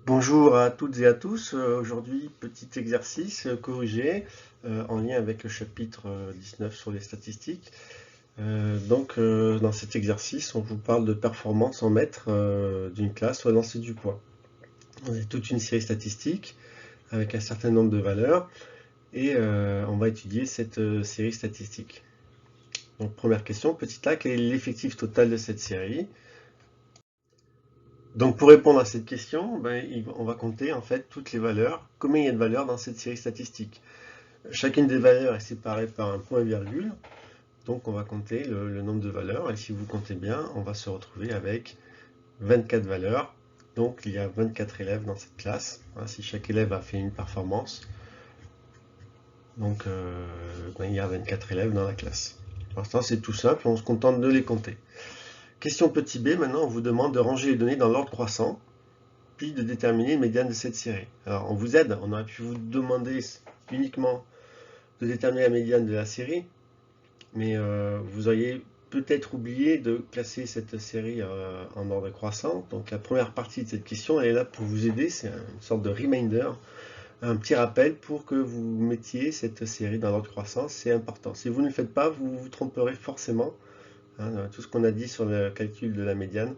Bonjour à toutes et à tous. Aujourd'hui, petit exercice corrigé en lien avec le chapitre 19 sur les statistiques. Dans cet exercice, on vous parle de performance en mètres d'une classe ou à lancer du poids. On a toute une série statistique avec un certain nombre de valeurs et on va étudier cette série statistique. Donc, première question, petite A, quel est l'effectif total de cette série? Donc pour répondre à cette question, on va compter en fait toutes les valeurs, combien il y a de valeurs dans cette série statistique. Chacune des valeurs est séparée par un point virgule, donc on va compter le nombre de valeurs, et si vous comptez bien, on va se retrouver avec 24 valeurs, donc il y a 24 élèves dans cette classe, si chaque élève a fait une performance, donc il y a 24 élèves dans la classe. Pour l'instant c'est tout simple, on se contente de les compter. Question petit b, maintenant on vous demande de ranger les données dans l'ordre croissant, puis de déterminer une médiane de cette série. Alors on vous aide, on aurait pu vous demander uniquement de déterminer la médiane de la série, mais vous auriez peut-être oublié de classer cette série en ordre croissant. Donc la première partie de cette question, elle est là pour vous aider, c'est une sorte de reminder, un petit rappel pour que vous mettiez cette série dans l'ordre croissant, c'est important. Si vous ne le faites pas, vous vous tromperez forcément. Tout ce qu'on a dit sur le calcul de la médiane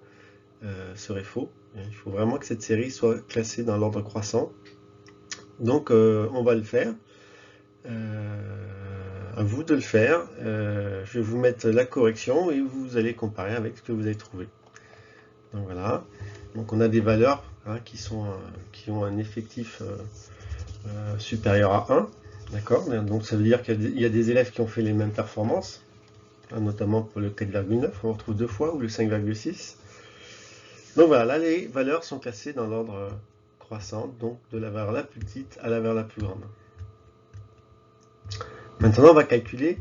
serait faux. Il faut vraiment que cette série soit classée dans l'ordre croissant. Donc on va le faire. À vous de le faire. Je vais vous mettre la correction et vous allez comparer avec ce que vous avez trouvé. Donc voilà. Donc on a des valeurs qui ont un effectif supérieur à 1. D'accord. Donc ça veut dire qu'il y a des élèves qui ont fait les mêmes performances, notamment pour le 4,9, on retrouve deux fois, ou le 5,6. Donc voilà, là les valeurs sont classées dans l'ordre croissant, donc de la valeur la plus petite à la valeur la plus grande. Maintenant, on va calculer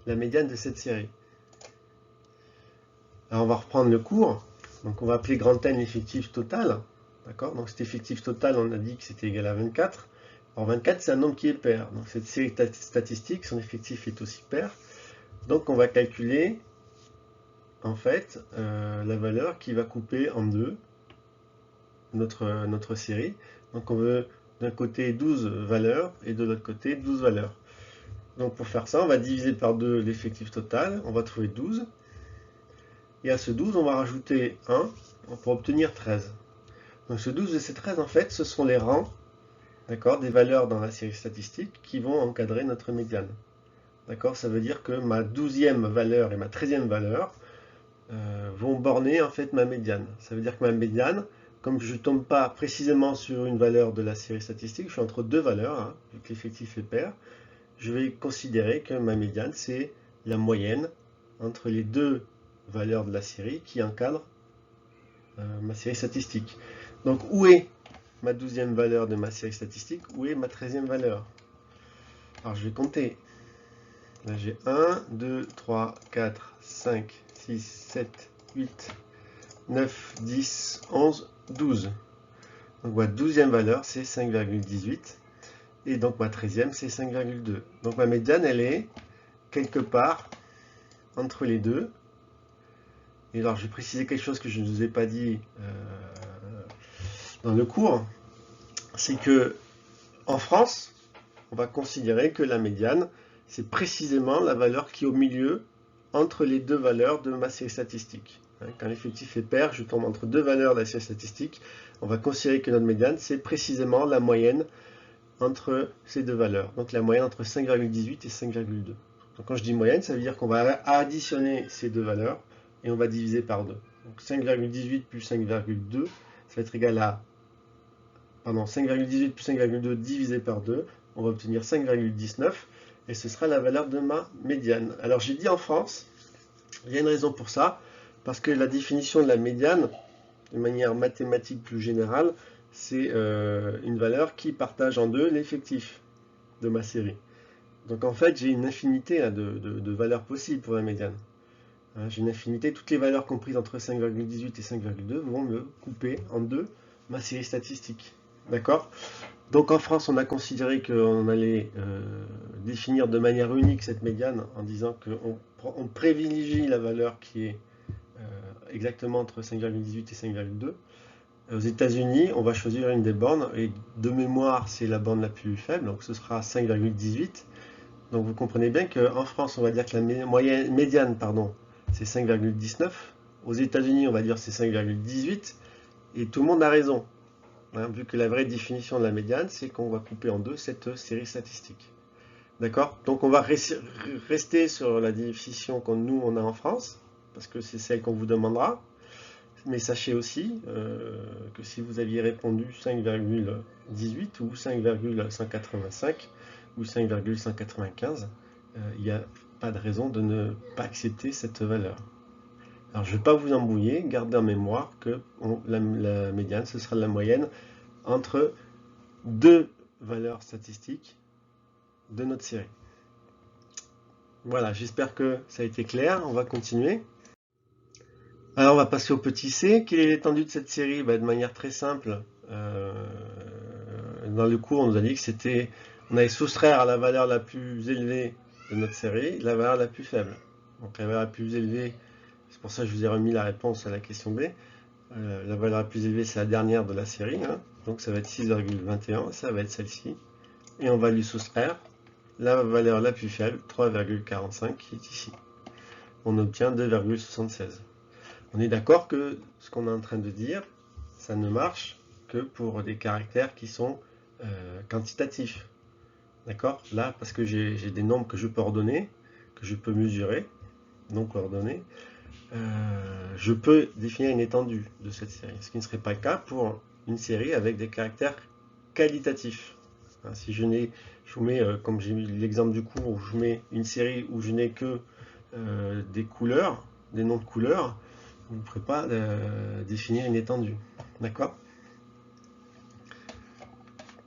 la médiane de cette série. Alors, on va reprendre le cours. Donc, on va appeler grand N l'effectif total. D'accord? Donc, cet effectif total, on a dit que c'était égal à 24. Alors, 24, c'est un nombre qui est pair. Donc, cette série statistique, son effectif est aussi pair. Donc, on va calculer, en fait, la valeur qui va couper en deux notre série. Donc, on veut d'un côté 12 valeurs et de l'autre côté 12 valeurs. Donc pour faire ça, on va diviser par 2 l'effectif total, on va trouver 12. Et à ce 12, on va rajouter 1 pour obtenir 13. Donc ce 12 et ce 13, en fait, ce sont les rangs, d'accord, des valeurs dans la série statistique qui vont encadrer notre médiane. D'accord, ça veut dire que ma 12e valeur et ma 13e valeur vont borner en fait ma médiane. Ça veut dire que ma médiane, comme je ne tombe pas précisément sur une valeur de la série statistique, je suis entre deux valeurs, vu que l'effectif est pair, je vais considérer que ma médiane, c'est la moyenne entre les deux valeurs de la série qui encadrent ma série statistique. Donc, où est ma 12e valeur de ma série statistique? Où est ma 13e valeur? Alors, je vais compter. Là, j'ai 1, 2, 3, 4, 5, 6, 7, 8, 9, 10, 11, 12. Donc, ma 12e valeur, c'est 5,18. Et donc, ma 13e, c'est 5,2. Donc, ma médiane, elle est quelque part entre les deux. Et alors, je vais préciser quelque chose que je ne vous ai pas dit dans le cours, c'est que en France, on va considérer que la médiane, c'est précisément la valeur qui est au milieu entre les deux valeurs de ma série statistique. Quand l'effectif est pair, je tombe entre deux valeurs de la série statistique, on va considérer que notre médiane, c'est précisément la moyenne entre ces deux valeurs. Donc la moyenne entre 5,18 et 5,2. Donc quand je dis moyenne, ça veut dire qu'on va additionner ces deux valeurs et on va diviser par 2. Donc 5,18 plus 5,2, ça va être égal à 5,18 plus 5,2 divisé par 2, on va obtenir 5,19 et ce sera la valeur de ma médiane. Alors j'ai dit en France, il y a une raison pour ça, parce que la définition de la médiane, de manière mathématique plus générale, c'est une valeur qui partage en deux l'effectif de ma série. Donc en fait, j'ai une infinité de valeurs possibles pour la médiane. J'ai une infinité, toutes les valeurs comprises entre 5,18 et 5,2 vont me couper en deux ma série statistique. D'accord? Donc en France, on a considéré qu'on allait définir de manière unique cette médiane en disant qu'on privilégie la valeur qui est exactement entre 5,18 et 5,2. Aux États-Unis, on va choisir une des bornes, et de mémoire, c'est la borne la plus faible, donc ce sera 5,18. Donc vous comprenez bien qu'en France, on va dire que la médiane, pardon, c'est 5,19. Aux États-Unis, on va dire c'est 5,18. Et tout le monde a raison, hein, vu que la vraie définition de la médiane, c'est qu'on va couper en deux cette série statistique. D'accord? Donc on va rester sur la définition que nous, on a en France, parce que c'est celle qu'on vous demandera. Mais sachez aussi que si vous aviez répondu 5,18 ou 5,185 ou 5,195, il n'y a pas de raison de ne pas accepter cette valeur. Alors je ne vais pas vous embrouiller, gardez en mémoire que la médiane, ce sera la moyenne entre deux valeurs statistiques de notre série. Voilà, j'espère que ça a été clair, on va continuer. Alors on va passer au petit c. Quelle est l'étendue de cette série? De manière très simple, dans le cours on nous a dit que c'était, on allait soustraire à la valeur la plus élevée de notre série la valeur la plus faible. Donc la valeur la plus élevée, c'est pour ça que je vous ai remis la réponse à la question B. La valeur la plus élevée c'est la dernière de la série, hein. Donc ça va être 6,21, ça va être celle-ci. Et on va lui soustraire la valeur la plus faible, 3,45, qui est ici. On obtient 2,76. On est d'accord que ce qu'on est en train de dire, ça ne marche que pour des caractères qui sont quantitatifs. D'accord? Là, parce que j'ai des nombres que je peux ordonner, que je peux mesurer, donc ordonner, je peux définir une étendue de cette série. Ce qui ne serait pas le cas pour une série avec des caractères qualitatifs. Hein, si je vous mets, comme j'ai mis l'exemple du cours, où je mets une série où je n'ai que des couleurs, des noms de couleurs, vous ne pourrez pas définir une étendue. D'accord?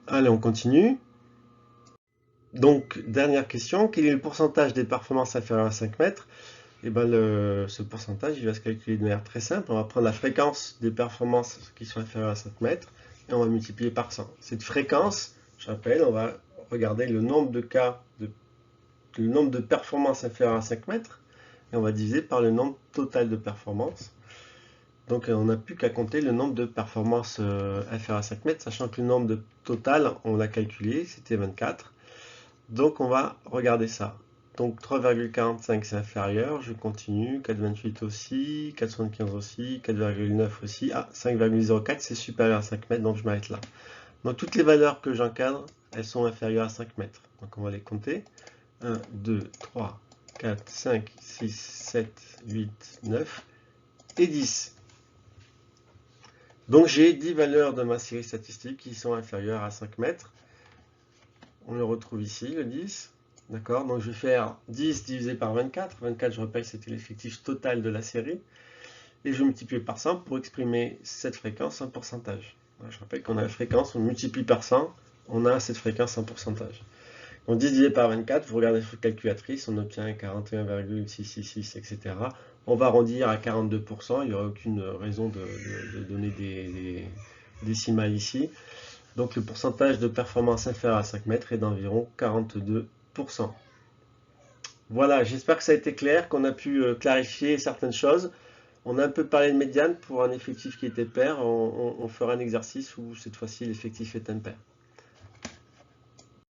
Allez, on continue. Donc, dernière question, quel est le pourcentage des performances inférieures à 5 mètres? Et ben ce pourcentage, il va se calculer de manière très simple. On va prendre la fréquence des performances qui sont inférieures à 5 mètres et on va multiplier par 100. Cette fréquence, je rappelle, on va regarder le nombre de cas, le nombre de performances inférieures à 5 mètres et on va diviser par le nombre total de performances. Donc on n'a plus qu'à compter le nombre de performances inférieures à 5 mètres, sachant que le nombre de total, on l'a calculé, c'était 24. Donc on va regarder ça. Donc 3,45 c'est inférieur, je continue, 4,28 aussi, 4,75 aussi, 4,9 aussi, 5,04 c'est supérieur à 5 mètres, donc je m'arrête là. Donc toutes les valeurs que j'encadre, elles sont inférieures à 5 mètres. Donc on va les compter. 1, 2, 3, 4, 5, 6, 7, 8, 9 et 10. Donc j'ai 10 valeurs de ma série statistique qui sont inférieures à 5 mètres. On le retrouve ici, le 10. D'accord? Donc je vais faire 10 divisé par 24. 24, je rappelle, c'était l'effectif total de la série. Et je vais multiplier par 100 pour exprimer cette fréquence en pourcentage. Je rappelle qu'on a la fréquence, on multiplie par 100, on a cette fréquence en pourcentage. Donc 10 divisé par 24, vous regardez votre calculatrice, on obtient 41,666, etc. On va arrondir à 42%, il n'y aura aucune raison de donner des décimales ici. Donc le pourcentage de performance inférieure à 5 mètres est d'environ 42%. Voilà, j'espère que ça a été clair, qu'on a pu clarifier certaines choses. On a un peu parlé de médiane pour un effectif qui était pair. On fera un exercice où cette fois-ci l'effectif est impair.